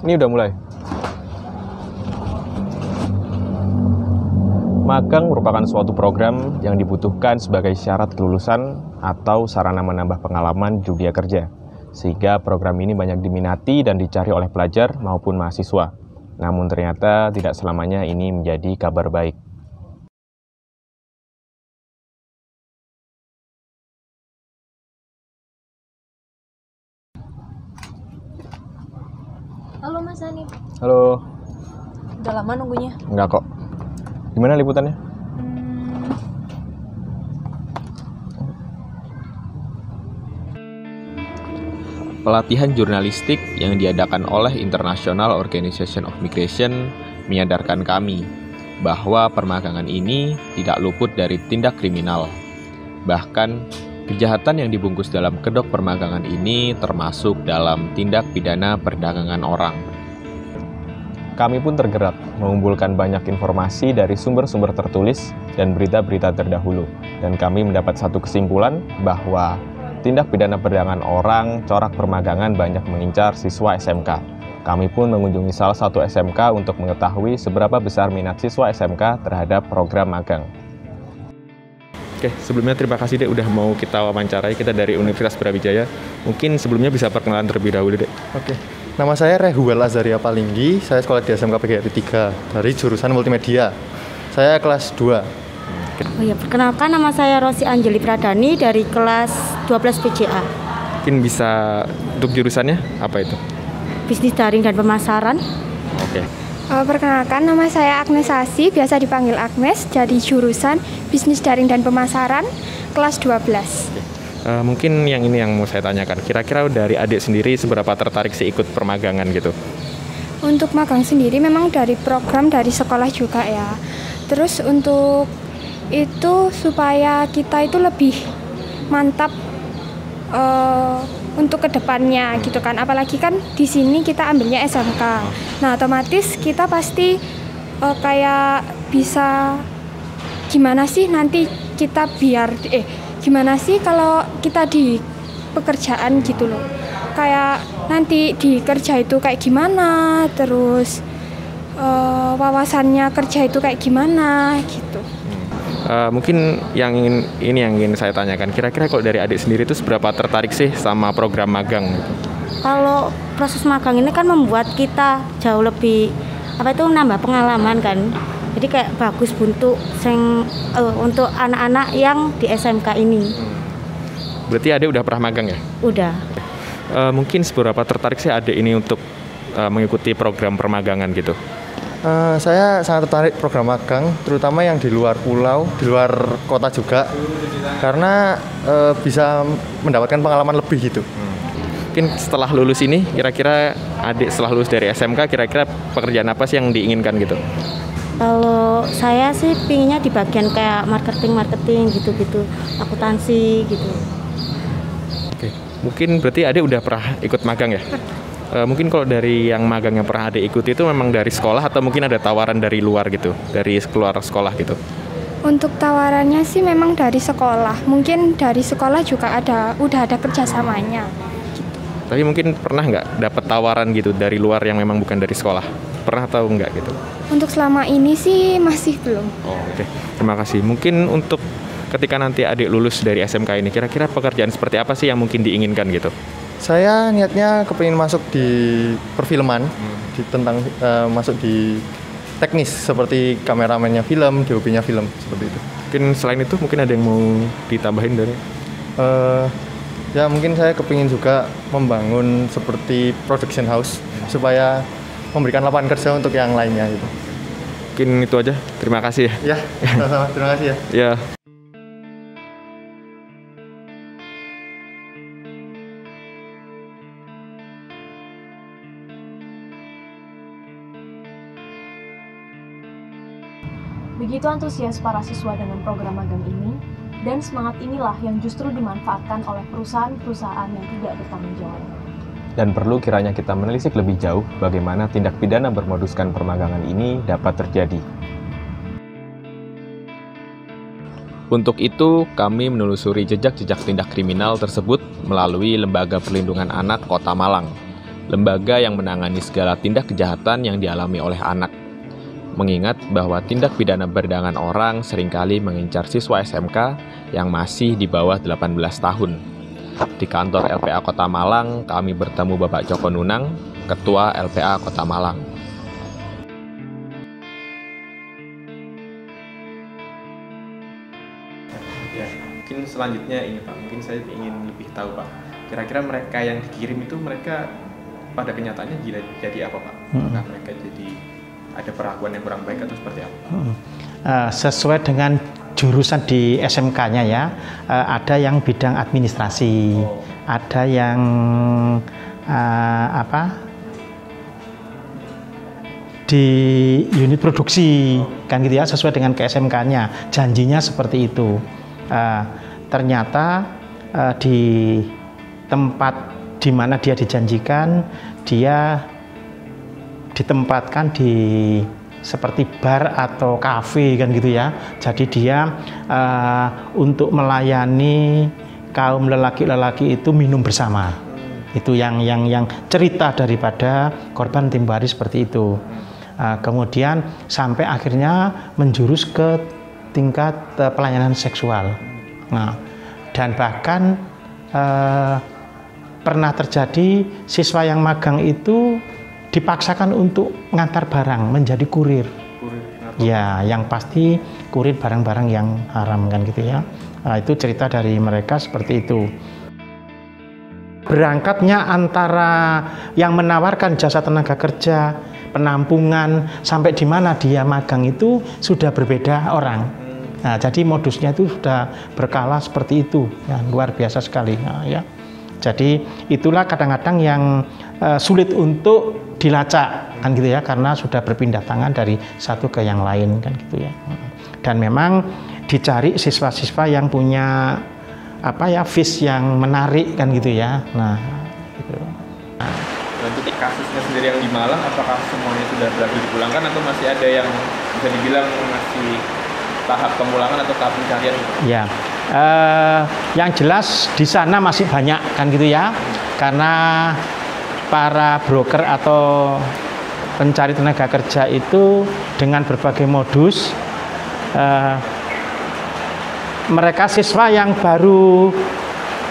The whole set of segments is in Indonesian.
Ini udah mulai. Magang merupakan suatu program yang dibutuhkan sebagai syarat kelulusan atau sarana menambah pengalaman di dunia kerja. Sehingga program ini banyak diminati dan dicari oleh pelajar maupun mahasiswa. Namun ternyata tidak selamanya ini menjadi kabar baik. Halo Mas Hanif. Halo. Udah lama nunggunya? Enggak kok. Gimana liputannya? Pelatihan jurnalistik yang diadakan oleh International Organization of Migration menyadarkan kami bahwa permagangan ini tidak luput dari tindak kriminal. Bahkan, kejahatan yang dibungkus dalam kedok permagangan ini termasuk dalam tindak pidana perdagangan orang. Kami pun tergerak mengumpulkan banyak informasi dari sumber-sumber tertulis dan berita-berita terdahulu. Dan kami mendapat satu kesimpulan bahwa tindak pidana perdagangan orang, corak permagangan banyak mengincar siswa SMK. Kami pun mengunjungi salah satu SMK untuk mengetahui seberapa besar minat siswa SMK terhadap program magang. Oke, sebelumnya terima kasih Dek udah mau kita wawancarai, kita dari Universitas Brawijaya. Mungkin sebelumnya bisa perkenalan terlebih dahulu Dek. Oke, nama saya Rehuel Azaria Palinggi, saya sekolah di SMK PGRI 3 dari jurusan multimedia. Saya kelas 2. Oh ya, perkenalkan nama saya Rosi Anjeli Pradani dari kelas 12 PJA. Mungkin bisa untuk jurusannya apa itu? Bisnis daring dan pemasaran. Oke. Perkenalkan, nama saya Agnes Sasi, biasa dipanggil Agnes, dari jurusan Bisnis Daring dan Pemasaran, kelas 12. Mungkin yang ini yang mau saya tanyakan, kira-kira dari adik sendiri seberapa tertarik sih ikut permagangan gitu? Untuk magang sendiri memang dari program dari sekolah juga ya. Terus untuk itu supaya kita itu lebih mantap untuk kedepannya gitu kan, apalagi kan di sini kita ambilnya SMK. Nah otomatis kita pasti kayak bisa gimana sih nanti kita biar gimana sih kalau kita di pekerjaan gitu loh, kayak nanti di kerja itu kayak gimana, terus wawasannya kerja itu kayak gimana gitu. Mungkin yang ingin saya tanyakan, kira-kira kalau dari adik sendiri itu seberapa tertarik sih sama program magang gitu? Kalau proses magang ini kan membuat kita jauh lebih nambah pengalaman kan. Jadi kayak bagus untuk anak-anak yang di SMK ini. Berarti adik udah pernah magang ya? Udah. Mungkin seberapa tertarik sih adik ini untuk mengikuti program permagangan gitu? Saya sangat tertarik program magang, terutama yang di luar pulau, di luar kota juga, karena bisa mendapatkan pengalaman lebih gitu. Mungkin setelah lulus ini, kira-kira adik setelah lulus dari SMK, kira-kira pekerjaan apa sih yang diinginkan gitu? Kalau saya sih pinginnya di bagian kayak marketing gitu-gitu, akuntansi gitu. Oke, mungkin berarti adik udah pernah ikut magang ya? Mungkin kalau dari yang magang yang pernah adik ikuti itu memang dari sekolah atau mungkin ada tawaran dari luar gitu, dari keluar sekolah gitu? Untuk tawarannya sih memang dari sekolah, mungkin dari sekolah juga udah ada kerjasamanya. Tapi mungkin pernah nggak dapat tawaran gitu dari luar yang memang bukan dari sekolah? Pernah tahu nggak gitu? Untuk selama ini sih masih belum. Oh, oke. Terima kasih. Mungkin untuk ketika nanti adik lulus dari SMK ini, kira-kira pekerjaan seperti apa sih yang mungkin diinginkan gitu? Saya niatnya kepingin masuk di perfilman, masuk di teknis seperti kameramennya film, DOP-nya film, seperti itu. Mungkin selain itu mungkin ada yang mau ditambahin dari? Ya mungkin saya kepingin juga membangun seperti production house supaya memberikan lapangan kerja untuk yang lainnya gitu. Mungkin itu aja. Terima kasih ya. Ya, sama-sama. Terima kasih ya. Ya. Begitu antusias para siswa dengan program magang ini, dan semangat inilah yang justru dimanfaatkan oleh perusahaan-perusahaan yang tidak bertanggung jawab. Dan perlu kiranya kita menelisik lebih jauh bagaimana tindak pidana bermoduskan permagangan ini dapat terjadi. Untuk itu, kami menelusuri jejak-jejak tindak kriminal tersebut melalui Lembaga Perlindungan Anak Kota Malang. lembaga yang menangani segala tindak kejahatan yang dialami oleh anak. Mengingat bahwa tindak pidana perdagangan orang seringkali mengincar siswa SMK yang masih di bawah 18 tahun. Di kantor LPA Kota Malang, kami bertemu Bapak Joko Nunang, Ketua LPA Kota Malang. Ya, mungkin selanjutnya ini Pak, mungkin saya ingin lebih tahu Pak, kira-kira mereka yang dikirim itu mereka pada kenyataannya jadi apa Pak? Apakah mereka jadi ada perlakuan yang kurang baik atau seperti apa? Sesuai dengan jurusan di SMK-nya ya, ada yang bidang administrasi, ada yang di unit produksi, kan gitu ya, sesuai dengan ke SMK-nya, janjinya seperti itu. Ternyata di tempat di mana dia dijanjikan, dia ditempatkan di seperti bar atau kafe kan gitu ya. Jadi dia untuk melayani kaum lelaki-lelaki itu minum bersama. Itu yang cerita daripada korban tempo hari seperti itu. Kemudian sampai akhirnya menjurus ke tingkat pelayanan seksual. Nah, dan bahkan pernah terjadi siswa yang magang itu dipaksakan untuk ngantar barang menjadi kurir. Ya, yang pasti kurir barang-barang yang haram kan gitu ya. Nah, itu cerita dari mereka seperti itu. Berangkatnya antara yang menawarkan jasa tenaga kerja, penampungan, sampai di mana dia magang itu sudah berbeda orang. Nah, jadi modusnya itu sudah berkala seperti itu, ya, luar biasa sekali. Nah, ya. Jadi itulah kadang-kadang yang sulit untuk dilacak kan gitu ya, karena sudah berpindah tangan dari satu ke yang lain kan gitu ya. Dan memang dicari siswa-siswa yang punya vis yang menarik kan gitu ya. Nah, gitu. Untuk kasusnya sendiri yang di Malang, apakah semuanya sudah berhasil dipulangkan atau masih ada yang bisa dibilang masih tahap pemulangan atau tahap pencarian? Ya, yang jelas di sana masih banyak kan gitu ya, karena para broker atau pencari tenaga kerja itu dengan berbagai modus, mereka siswa yang baru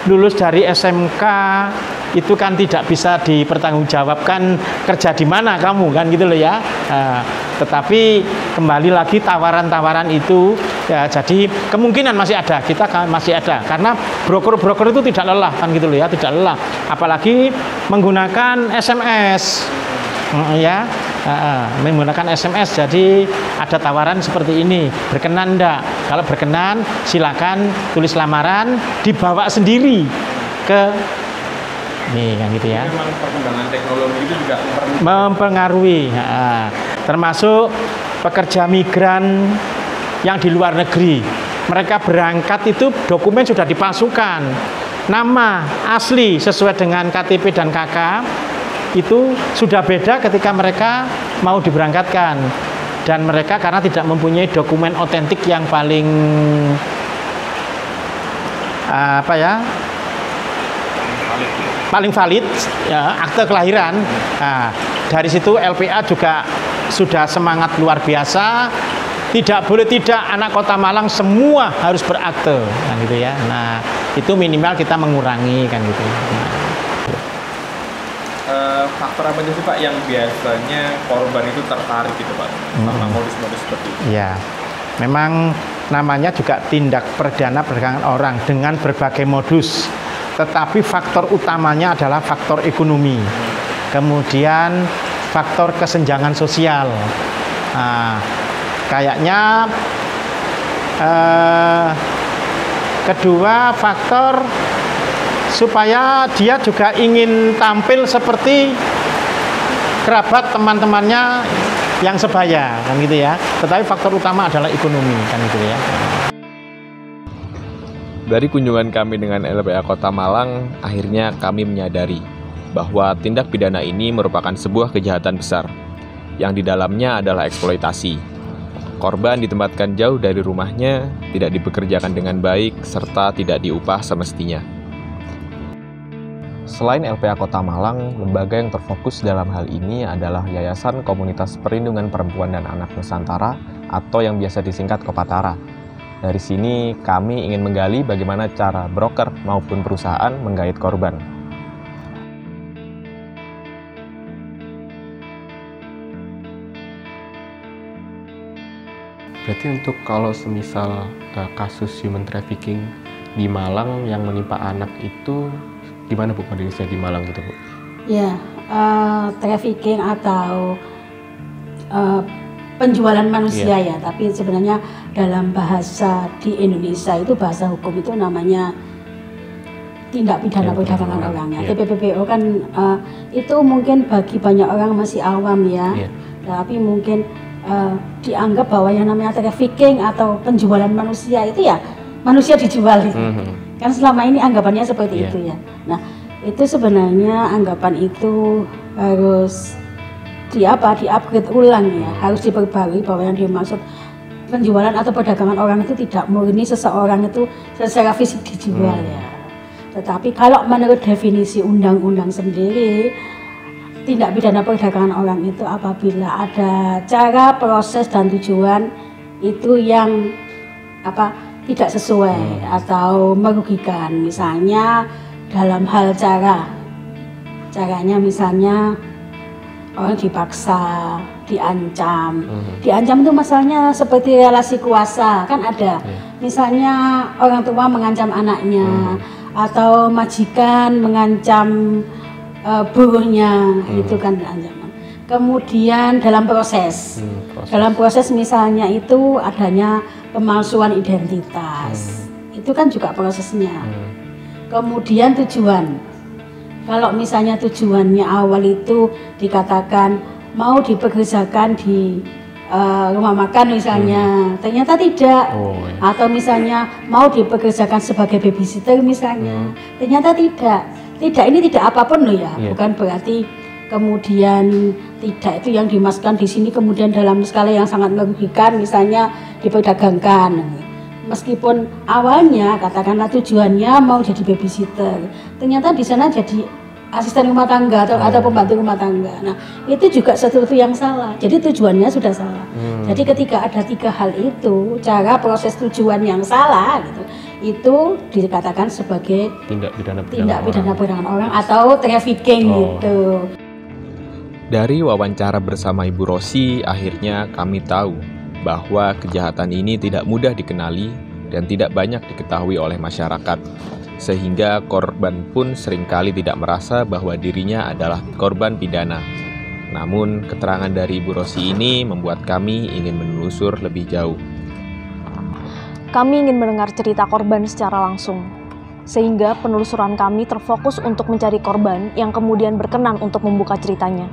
lulus dari SMK itu kan tidak bisa dipertanggungjawabkan kerja di mana kamu kan gitu loh ya. Tetapi kembali lagi tawaran-tawaran itu ya, jadi kemungkinan masih ada, kita masih ada, karena broker-broker itu tidak lelah kan gitu loh ya, tidak lelah, apalagi menggunakan SMS ya, menggunakan SMS. Jadi ada tawaran seperti ini, berkenan enggak? Kalau berkenan silakan tulis lamaran, dibawa sendiri ke nih kan gitu ya. Memang perkembangan teknologi itu juga mempengaruhi, termasuk pekerja migran yang di luar negeri. Mereka berangkat itu dokumen sudah dipalsukan, nama asli sesuai dengan KTP dan KK itu sudah beda ketika mereka mau diberangkatkan, dan mereka karena tidak mempunyai dokumen otentik yang paling paling valid ya, akte kelahiran. Nah, dari situ LPA juga sudah semangat luar biasa. Tidak boleh tidak, anak Kota Malang semua harus berakte kan gitu ya. Nah, itu minimal kita mengurangi kan gitu. Faktor apa sih Pak yang biasanya korban itu tertarik gitu Pak sama modus-modus seperti itu? Ya, memang namanya juga tindak pidana perdagangan orang dengan berbagai modus. Tetapi faktor utamanya adalah faktor ekonomi, kemudian faktor kesenjangan sosial. Nah, kayaknya kedua faktor supaya dia juga ingin tampil seperti kerabat teman-temannya yang sebaya kan gitu ya. Tetapi faktor utama adalah ekonomi kan gitu ya. Dari kunjungan kami dengan LPA Kota Malang, akhirnya kami menyadari bahwa tindak pidana ini merupakan sebuah kejahatan besar, yang di dalamnya adalah eksploitasi. Korban ditempatkan jauh dari rumahnya, tidak dipekerjakan dengan baik, serta tidak diupah semestinya. Selain LPA Kota Malang, lembaga yang terfokus dalam hal ini adalah Yayasan Komunitas Perlindungan Perempuan dan Anak Nusantara atau yang biasa disingkat Kopatara. Dari sini kami ingin menggali bagaimana cara broker maupun perusahaan menggait korban. Berarti untuk kalau semisal kasus human trafficking di Malang yang menimpa anak itu gimana Bu kondisinya di Malang gitu Bu? Ya, trafficking atau penjualan manusia ya, tapi sebenarnya dalam bahasa di Indonesia itu bahasa hukum itu namanya tindak pidana perdagangan orang ya. TPPO kan itu mungkin bagi banyak orang masih awam ya, tapi mungkin dianggap bahwa yang namanya trafficking atau penjualan manusia itu ya manusia dijual gitu. Kan selama ini anggapannya seperti itu ya. Nah, itu sebenarnya anggapan itu harus di-upgrade ulang ya, harus diperbarui bahwa yang dimaksud penjualan atau perdagangan orang itu tidak murni seseorang itu secara fisik dijual ya. Tetapi kalau menurut definisi undang-undang sendiri, tindak pidana perdagangan orang itu apabila ada cara, proses dan tujuan itu yang tidak sesuai atau merugikan, misalnya dalam hal caranya misalnya orang dipaksa, diancam itu masalahnya seperti relasi kuasa kan ada, misalnya orang tua mengancam anaknya atau majikan mengancam buruhnya, itu kan ancaman. Kemudian dalam proses misalnya itu adanya pemalsuan identitas, itu kan juga prosesnya. Kemudian tujuan, kalau misalnya tujuannya awal itu dikatakan mau dipekerjakan di rumah makan misalnya, ternyata tidak, atau misalnya mau dipekerjakan sebagai babysitter misalnya, ternyata tidak, ini tidak apapun loh ya, bukan berarti kemudian tidak itu yang dimasukkan di sini kemudian dalam skala yang sangat merugikan misalnya diperdagangkan. Meskipun awalnya katakanlah tujuannya mau jadi babysitter, ternyata di sana jadi asisten rumah tangga atau pembantu rumah tangga. Nah, itu juga sesuatu yang salah. Jadi tujuannya sudah salah. Jadi ketika ada 3 hal itu, cara proses tujuan yang salah gitu, itu dikatakan sebagai tindak pidana perdagangan orang atau trafficking gitu. Dari wawancara bersama Ibu Rosi, akhirnya kami tahu bahwa kejahatan ini tidak mudah dikenali dan tidak banyak diketahui oleh masyarakat, sehingga korban pun seringkali tidak merasa bahwa dirinya adalah korban pidana. Namun, keterangan dari Ibu Rosi ini membuat kami ingin menelusur lebih jauh. Kami ingin mendengar cerita korban secara langsung, sehingga penelusuran kami terfokus untuk mencari korban yang kemudian berkenan untuk membuka ceritanya.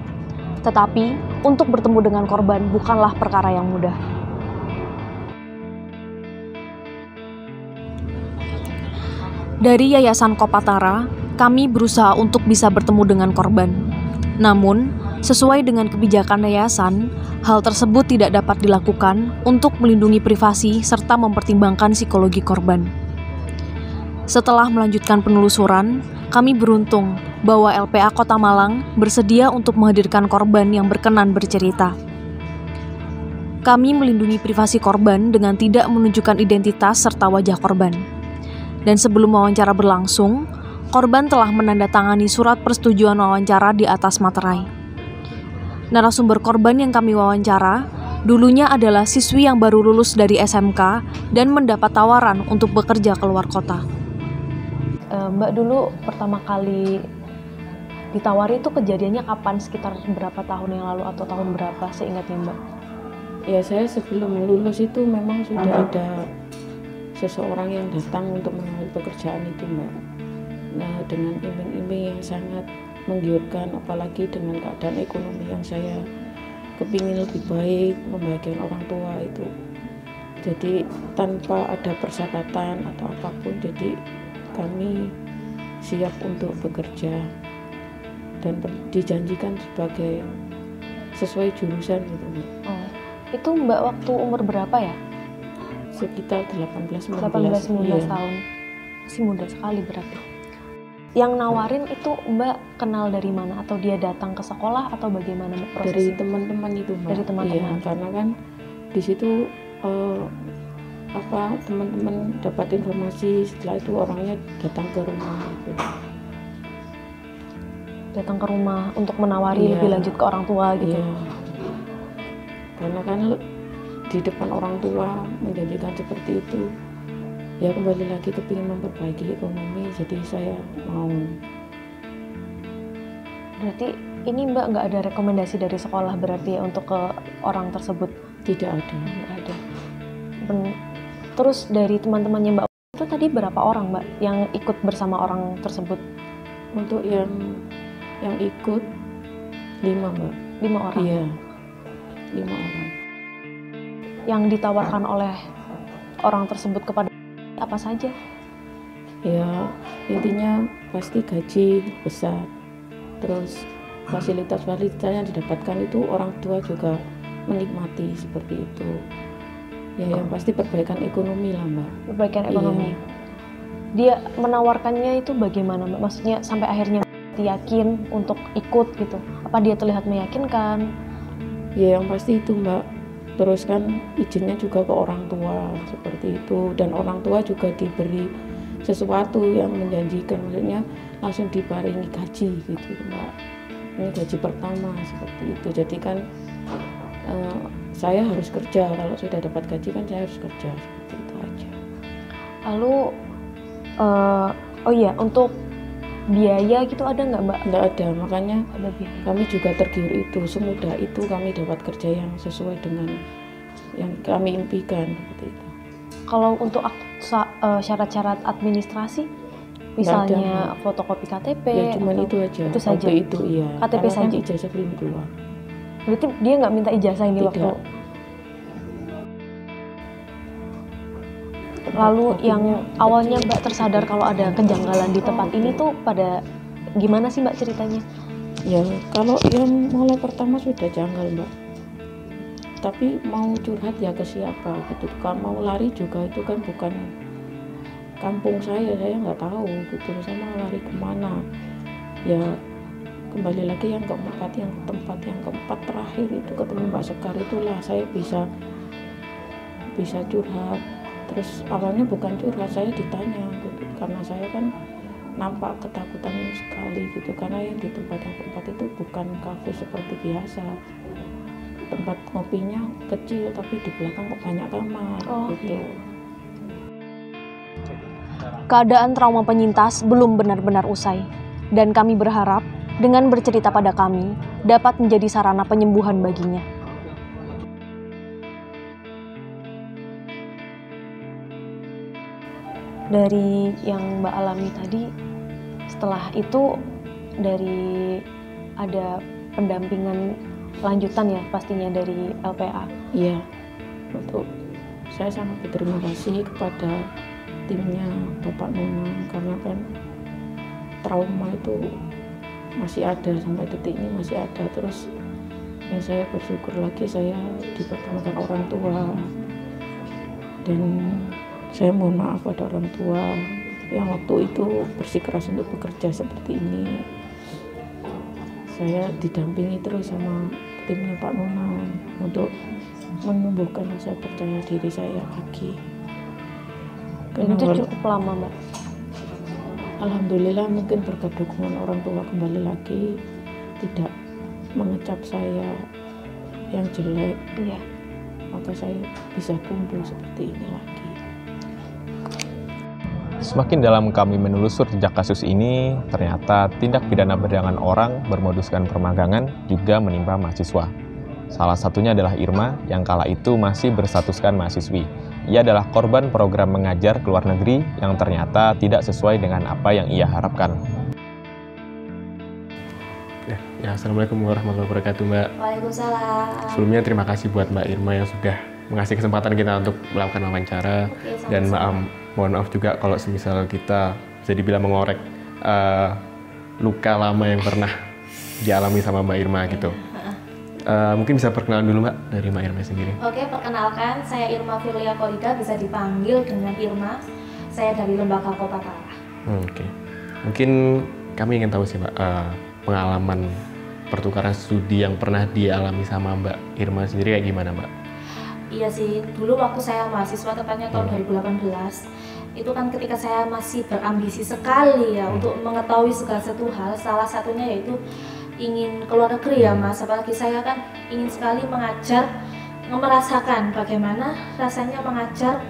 Tetapi, untuk bertemu dengan korban bukanlah perkara yang mudah. Dari Yayasan Kopatara, kami berusaha untuk bisa bertemu dengan korban. Namun, sesuai dengan kebijakan yayasan, hal tersebut tidak dapat dilakukan untuk melindungi privasi serta mempertimbangkan psikologi korban. Setelah melanjutkan penelusuran, kami beruntung bahwa LPA Kota Malang bersedia untuk menghadirkan korban yang berkenan bercerita. Kami melindungi privasi korban dengan tidak menunjukkan identitas serta wajah korban. Dan sebelum wawancara berlangsung, korban telah menandatangani surat persetujuan wawancara di atas materai. Narasumber korban yang kami wawancara dulunya adalah siswi yang baru lulus dari SMK dan mendapat tawaran untuk bekerja keluar kota. Mbak dulu pertama kali ditawari itu kejadiannya kapan? Sekitar berapa tahun yang lalu atau tahun berapa seingatnya Mbak? Ya, saya sebelum lulus itu memang sudah ada seseorang yang datang untuk mengambil pekerjaan itu Mbak. Nah, dengan iming-iming yang sangat menggiurkan, apalagi dengan keadaan ekonomi yang saya kepingin lebih baik, membahagiakan orang tua itu. Jadi tanpa ada persyaratan atau apapun, jadi kami siap untuk bekerja dan dijanjikan sebagai sesuai jurusan gitu Mbak. Oh, itu Mbak waktu umur berapa ya? Sekitar 18-19 tahun. Masih muda sekali berarti. Yang nawarin itu Mbak kenal dari mana? Atau dia datang ke sekolah atau bagaimana Mbak prosesnya? Dari teman-teman itu Mbak. Dari teman-teman. Iya, karena kan di situ teman-teman dapat informasi, setelah itu orangnya datang ke rumah gitu. Datang ke rumah untuk menawari lebih lanjut ke orang tua gitu. Iya. Karena kan di depan orang tua menjanjikan seperti itu, ya kembali lagi kepingin memperbaiki ekonomi, jadi saya mau. Berarti ini Mbak nggak ada rekomendasi dari sekolah berarti ya untuk ke orang tersebut? Tidak ada. Nggak ada. Terus dari teman-temannya Mbak itu tadi berapa orang Mbak yang ikut bersama orang tersebut? Untuk yang ikut 5 Mbak. 5 orang? Iya, 5 orang. Yang ditawarkan oleh orang tersebut kepada apa saja? Ya intinya pasti gaji besar, terus fasilitas-fasilitas yang didapatkan itu orang tua juga menikmati seperti itu. Ya yang pasti perbaikan ekonomi lah Mbak. Perbaikan ekonomi. Iya. Dia menawarkannya itu bagaimana Mbak? Maksudnya sampai akhirnya yakin untuk ikut gitu? Apa dia terlihat meyakinkan? Ya yang pasti itu Mbak. Terus kan izinnya juga ke orang tua seperti itu, dan orang tua juga diberi sesuatu yang menjanjikan, maksudnya langsung dibarengi gaji gitu Mbak. Ini gaji pertama seperti itu. Jadi kan saya harus kerja, kalau sudah dapat gaji kan saya harus kerja, seperti itu aja. Lalu oh iya, untuk biaya gitu ada nggak Mbak? Nggak ada, makanya ada biaya. Kami juga tergiur itu, semudah itu kami dapat kerja yang sesuai dengan yang kami impikan seperti itu. Kalau untuk syarat-syarat administrasi, misalnya fotokopi KTP, ya cuma itu aja. Itu saja. Waktu itu iya. KTP karena saja. Kan ijazah belum keluar. Berarti dia nggak minta ijazah ini? Tidak. Waktu. Lalu yang awalnya Mbak tersadar kalau ada kejanggalan di tempat ini tuh pada gimana sih Mbak ceritanya? Ya kalau yang mulai pertama sudah janggal Mbak. Tapi mau curhat ya ke siapa gitu. Kalau mau lari juga itu kan bukan kampung saya nggak tahu gitu. Saya mau lari kemana? Ya kembali lagi yang keempat terakhir itu ketemu Mbak Sekar, itulah saya bisa curhat. Terus awalnya bukan curhat, saya ditanya gitu, karena saya kan nampak ketakutan sekali gitu, karena yang di tempat yang keempat itu bukan kafe seperti biasa, tempat ngopinya kecil tapi di belakang banyak kamar gitu. Keadaan trauma penyintas belum benar-benar usai, dan kami berharap dengan bercerita pada kami dapat menjadi sarana penyembuhan baginya. Dari yang Mbak alami tadi, setelah itu dari ada pendampingan lanjutan ya pastinya dari LPA. Iya, untuk saya sangat berterima kasih kepada timnya Bapak Nunung, karena kan trauma itu masih ada sampai detik ini masih ada. Terus yang saya bersyukur lagi, saya dipertemukan orang tua, dan saya mohon maaf pada orang tua yang waktu itu bersikeras untuk bekerja seperti ini. Saya didampingi terus sama timnya Pak Nunung untuk menumbuhkan rasa percaya diri saya lagi. Dan itu cukup lama Mbak? Alhamdulillah, mungkin berkat dukungan orang tua kembali lagi, tidak mengecap saya yang jelek, iya, maka saya bisa tumbuh seperti ini lagi. Semakin dalam kami menelusur jejak kasus ini, ternyata tindak pidana perdagangan orang bermoduskan permagangan juga menimpa mahasiswa. Salah satunya adalah Irma yang kala itu masih berstatuskan mahasiswi. Ia adalah korban program mengajar ke luar negeri yang ternyata tidak sesuai dengan apa yang ia harapkan. Ya, Assalamualaikum warahmatullahi wabarakatuh Mbak. Waalaikumsalam. Sebelumnya terima kasih buat Mbak Irma yang sudah mengasih kesempatan kita untuk melakukan wawancara. Dan mohon maaf juga kalau semisal kita bisa dibilang mengorek luka lama yang pernah dialami sama Mbak Irma gitu. Mungkin bisa perkenalan dulu Mbak dari Mbak Irma sendiri. Oke, perkenalkan saya Irma Firlia Korida, bisa dipanggil dengan Irma. Saya dari Lembaga Kopatara. Oke. Mungkin kami ingin tahu sih Mbak, pengalaman pertukaran studi yang pernah dialami sama Mbak Irma sendiri kayak gimana Mbak? Iya sih, dulu waktu saya mahasiswa, tepatnya tahun 2018, itu kan ketika saya masih berambisi sekali ya untuk mengetahui segala satu hal, salah satunya yaitu ingin keluar negeri ya Mas, apalagi saya kan ingin sekali mengajar, merasakan bagaimana rasanya mengajar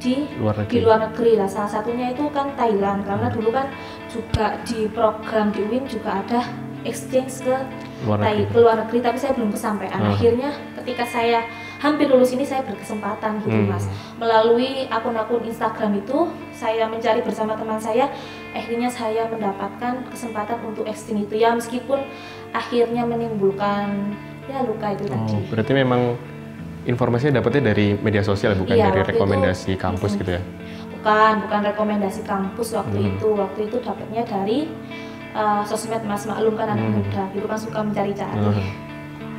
di luar negeri lah. Salah satunya itu kan Thailand, karena dulu kan juga di program di UIN juga ada exchange ke luar negeri, tapi saya belum kesampaian. Akhirnya ketika saya hampir lulus ini saya berkesempatan gitu Mas, melalui akun-akun Instagram itu saya mencari bersama teman saya, akhirnya saya mendapatkan kesempatan untuk exchange itu ya, meskipun akhirnya menimbulkan ya luka itu tadi. Berarti memang informasinya dapatnya dari media sosial, bukan dari rekomendasi kampus gitu ya? Bukan rekomendasi kampus waktu itu. Waktu itu dapatnya dari sosmed Mas, maklum kan anak muda, itu kan suka mencari-cari.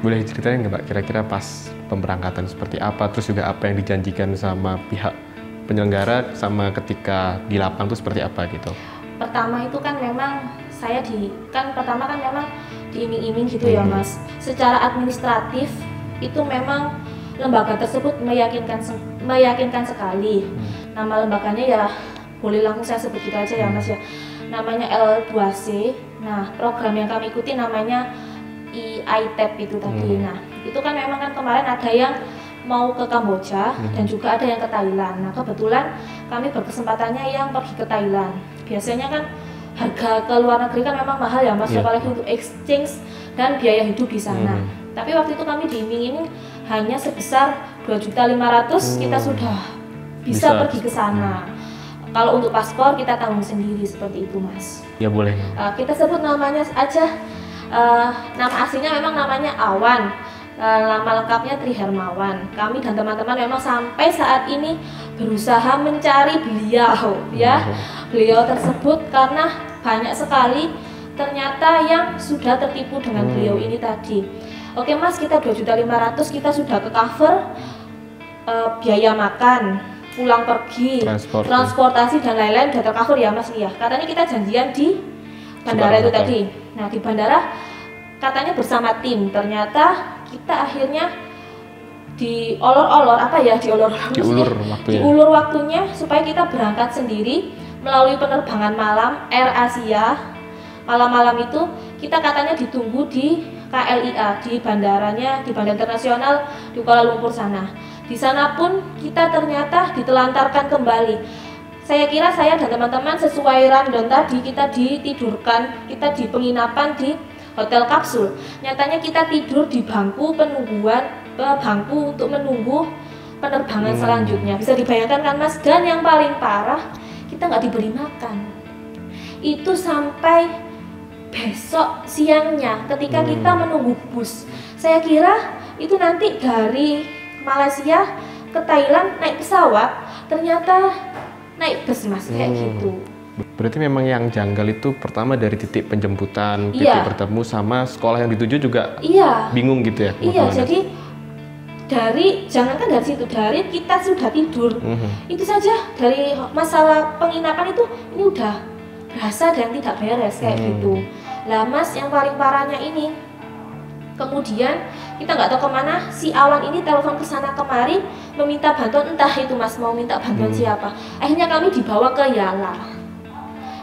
Boleh ceritain nggak Pak, kira-kira pas pemberangkatan seperti apa, terus juga apa yang dijanjikan sama pihak penyelenggara sama ketika di lapang itu seperti apa gitu? Pertama itu kan memang saya pertama kan memang diiming-iming gitu ya Mas. Secara administratif itu memang lembaga tersebut meyakinkan sekali. Nama lembaganya ya boleh langsung saya sebut gitu aja ya Mas ya. Namanya L2C. Nah, program yang kami ikuti namanya ITEP itu tadi. Nah, itu kan memang kan kemarin ada yang mau ke Kamboja dan juga ada yang ke Thailand. Nah, kebetulan kami berkesempatannya yang pergi ke Thailand. Biasanya kan harga ke luar negeri kan memang mahal ya Mas, apalagi untuk exchange dan biaya hidup di sana. Tapi waktu itu kami diiming-iming hanya sebesar 2.500.000 kita sudah bisa pergi ke sana. Kalau untuk paspor kita tanggung sendiri seperti itu Mas. Ya boleh. Kita sebut namanya aja, nama aslinya memang namanya Awan, nama lengkapnya Tri Hermawan. Kami dan teman-teman memang sampai saat ini berusaha mencari beliau ya, beliau tersebut, karena banyak sekali ternyata yang sudah tertipu dengan beliau ini tadi. Oke Mas, kita 2.500.000 kita sudah ke cover biaya makan, pulang pergi, transportasi dan lain-lain udah tercover ya Mas ya. Katanya kita janjian di bandara itu tadi. Nah, di bandara katanya bersama tim, ternyata kita akhirnya diulur waktunya supaya kita berangkat sendiri melalui penerbangan malam Air Asia. Malam-malam itu kita katanya ditunggu di KLIA, di bandaranya, di Bandara Internasional di Kuala Lumpur sana. Di sana pun kita ternyata ditelantarkan kembali. Saya kira saya dan teman-teman sesuai rundown tadi, kita ditidurkan, kita di penginapan di hotel kapsul. Nyatanya kita tidur di bangku penungguan, bangku untuk menunggu penerbangan selanjutnya. Bisa dibayangkan kan Mas? Dan yang paling parah, kita nggak diberi makan. Itu sampai besok siangnya ketika kita menunggu bus. Saya kira itu nanti dari Malaysia ke Thailand naik pesawat, ternyata naik bus Mas, kayak gitu. Berarti memang yang janggal itu pertama dari titik penjemputan, titik bertemu sama sekolah yang dituju juga bingung gitu ya? Iya, jadi jangankan dari situ, dari kita sudah tidur, itu saja dari masalah penginapan itu ini udah berasa dan tidak beres kayak gitu. Lah Mas, yang paling parahnya ini, kemudian kita nggak tahu kemana si Awan ini telepon ke sana kemari meminta bantuan, entah itu Mas mau minta bantuan siapa. Akhirnya kami dibawa ke Yala.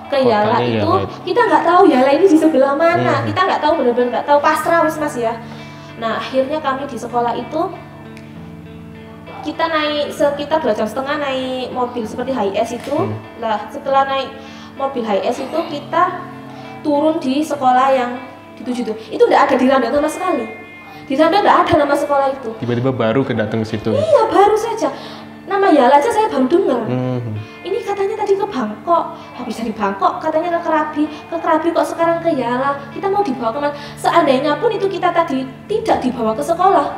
Ke Yala itu kita nggak tahu Yala ini di sebelah mana, kita nggak tahu, benar-benar nggak tahu, pasrah Mas ya. Nah akhirnya kami di sekolah itu kita naik sekitar 2,5 jam naik mobil seperti HiS itu. Lah setelah naik mobil HiS itu kita turun di sekolah yang dituju itu nggak ada di rundown sama sekali. Di rundown nggak ada nama sekolah itu. Tiba-tiba baru kedatang ke situ. Iya, baru saja. Nama Yala aja saya baru dengar. Ini katanya tadi ke Bangkok, habis dari Bangkok katanya ke Krabi kok sekarang ke Yala. Kita mau dibawa kemana? Seandainya pun itu kita tadi tidak dibawa ke sekolah,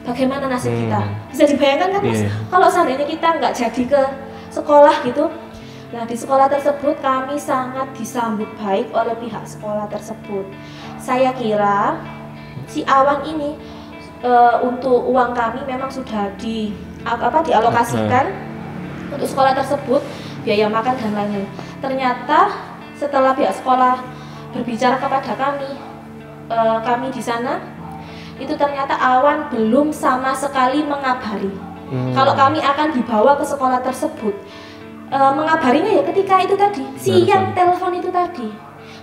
bagaimana nasib kita? Bisa dibayangkan kan Mas? Kalau seandainya kita nggak jadi ke sekolah gitu. Nah, di sekolah tersebut kami sangat disambut baik oleh pihak sekolah tersebut. Saya kira si Awan ini untuk uang kami memang sudah dialokasikan untuk sekolah tersebut, biaya makan dan lain-lain. Ternyata setelah pihak sekolah berbicara kepada kami di sana, itu ternyata Awan belum sama sekali mengabari kalau kami akan dibawa ke sekolah tersebut. Mengabarinya ya ketika itu tadi, siang telepon itu tadi.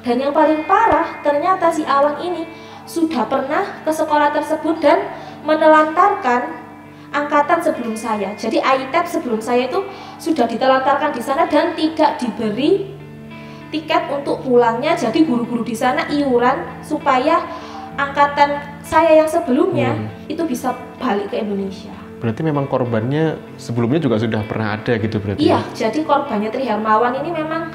Dan yang paling parah, ternyata si Awan ini sudah pernah ke sekolah tersebut dan menelantarkan angkatan sebelum saya. Jadi ITEP sebelum saya itu sudah ditelantarkan di sana dan tidak diberi tiket untuk pulangnya. Jadi guru-guru di sana iuran supaya angkatan saya yang sebelumnya itu bisa balik ke Indonesia. Berarti memang korbannya sebelumnya juga sudah pernah ada gitu berarti? Iya, jadi korbannya Tri Hermawan ini memang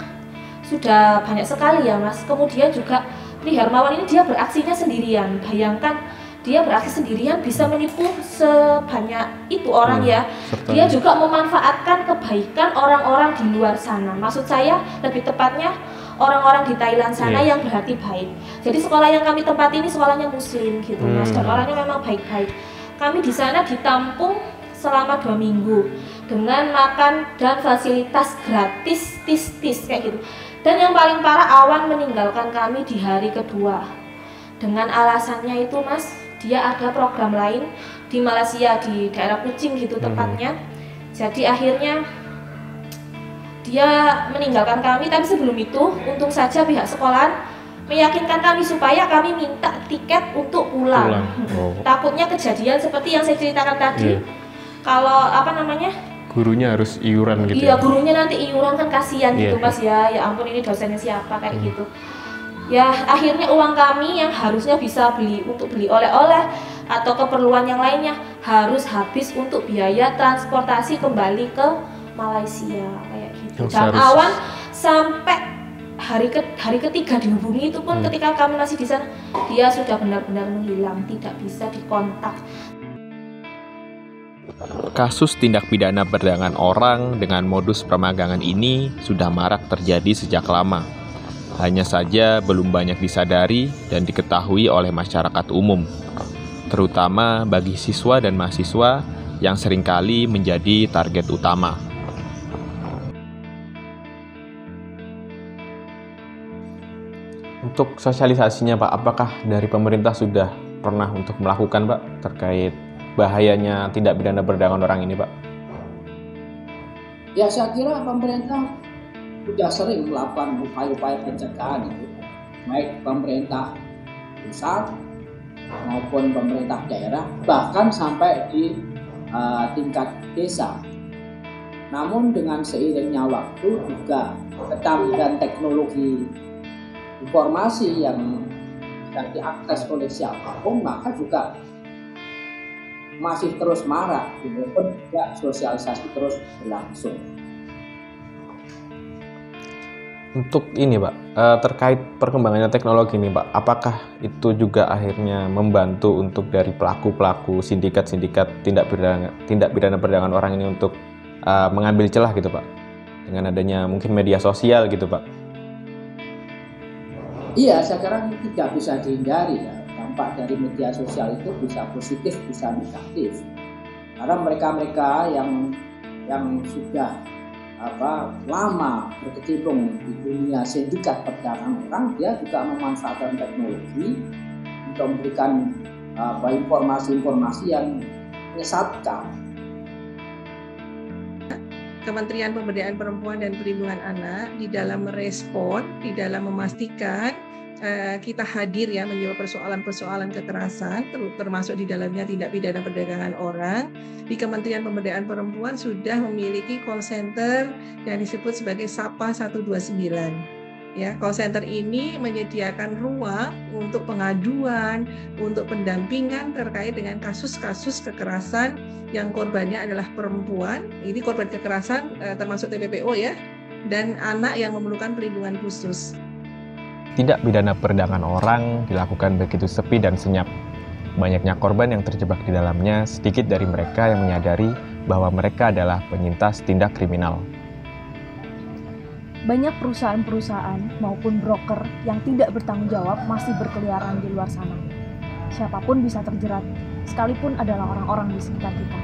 sudah banyak sekali ya Mas. Kemudian juga Tri Hermawan ini dia beraksinya sendirian. Bayangkan dia beraksi sendirian bisa menipu sebanyak itu orang ya. Dia juga memanfaatkan kebaikan orang-orang di luar sana. Maksud saya lebih tepatnya orang-orang di Thailand sana yang berhati baik. Jadi sekolah yang kami tempati ini sekolahnya muslim gitu Mas, dan orangnya memang baik-baik. Kami di sana ditampung selama 2 minggu dengan makan dan fasilitas gratis tis kayak gitu. Dan yang paling parah, Awan meninggalkan kami di hari kedua dengan alasannya itu Mas, dia ada program lain di Malaysia di daerah Kuching gitu tepatnya. Jadi akhirnya dia meninggalkan kami, tapi sebelum itu untung saja pihak sekolah meyakinkan kami supaya kami minta tiket untuk pulang. Takutnya kejadian seperti yang saya ceritakan tadi. Kalau gurunya harus iuran gitu. Iya, gurunya nanti iuran kan kasihan gitu Mas ya. Ya ampun, ini dosennya siapa kayak gitu. Ya akhirnya uang kami yang harusnya bisa beli oleh-oleh atau keperluan yang lainnya harus habis untuk biaya transportasi kembali ke Malaysia kayak gitu. Dan Awan sampai hari ketiga dihubungi itu pun ketika kami masih di sana, dia sudah benar-benar menghilang, tidak bisa dikontak. Kasus tindak pidana perdagangan orang dengan modus permagangan ini sudah marak terjadi sejak lama. Hanya saja belum banyak disadari dan diketahui oleh masyarakat umum, terutama bagi siswa dan mahasiswa yang seringkali menjadi target utama. Untuk sosialisasinya Pak, apakah dari pemerintah sudah pernah untuk melakukan Pak terkait bahayanya tindak pidana perdagangan orang ini Pak? Ya saya kira pemerintah sudah sering melakukan upaya-upaya pencegahan itu, baik pemerintah pusat maupun pemerintah daerah, bahkan sampai di tingkat desa. Namun dengan seiringnya waktu juga kecanggihan teknologi informasi yang bisa diakses oleh siapapun, maka juga masih terus marak, walaupun juga sosialisasi terus berlangsung. Untuk ini Pak, terkait perkembangannya teknologi ini Pak, apakah itu juga akhirnya membantu untuk dari pelaku-pelaku sindikat-sindikat tindak pidana perdagangan orang ini untuk mengambil celah gitu Pak, dengan adanya mungkin media sosial gitu Pak? Iya, sekarang tidak bisa dihindari ya. Dampak dari media sosial itu bisa positif, bisa negatif. Karena mereka-mereka yang sudah lama berkecimpung di dunia sindikat perdagangan orang, dia juga memanfaatkan teknologi untuk memberikan informasi-informasi yang menyesatkan. Kementerian Pemberdayaan Perempuan dan Perlindungan Anak di dalam merespon, di dalam memastikan kita hadir ya menjawab persoalan-persoalan kekerasan, termasuk di dalamnya tindak pidana perdagangan orang. Di Kementerian Pemberdayaan Perempuan sudah memiliki call center yang disebut sebagai SAPA 129. Ya, call center ini menyediakan ruang untuk pengaduan, untuk pendampingan terkait dengan kasus-kasus kekerasan yang korbannya adalah perempuan, ini korban kekerasan termasuk TPPO ya, dan anak yang memerlukan perlindungan khusus. Tindak pidana perdagangan orang dilakukan begitu sepi dan senyap. Banyaknya korban yang terjebak di dalamnya, sedikit dari mereka yang menyadari bahwa mereka adalah penyintas tindak kriminal. Banyak perusahaan-perusahaan maupun broker yang tidak bertanggung jawab masih berkeliaran di luar sana. Siapapun bisa terjerat, sekalipun adalah orang-orang di sekitar kita.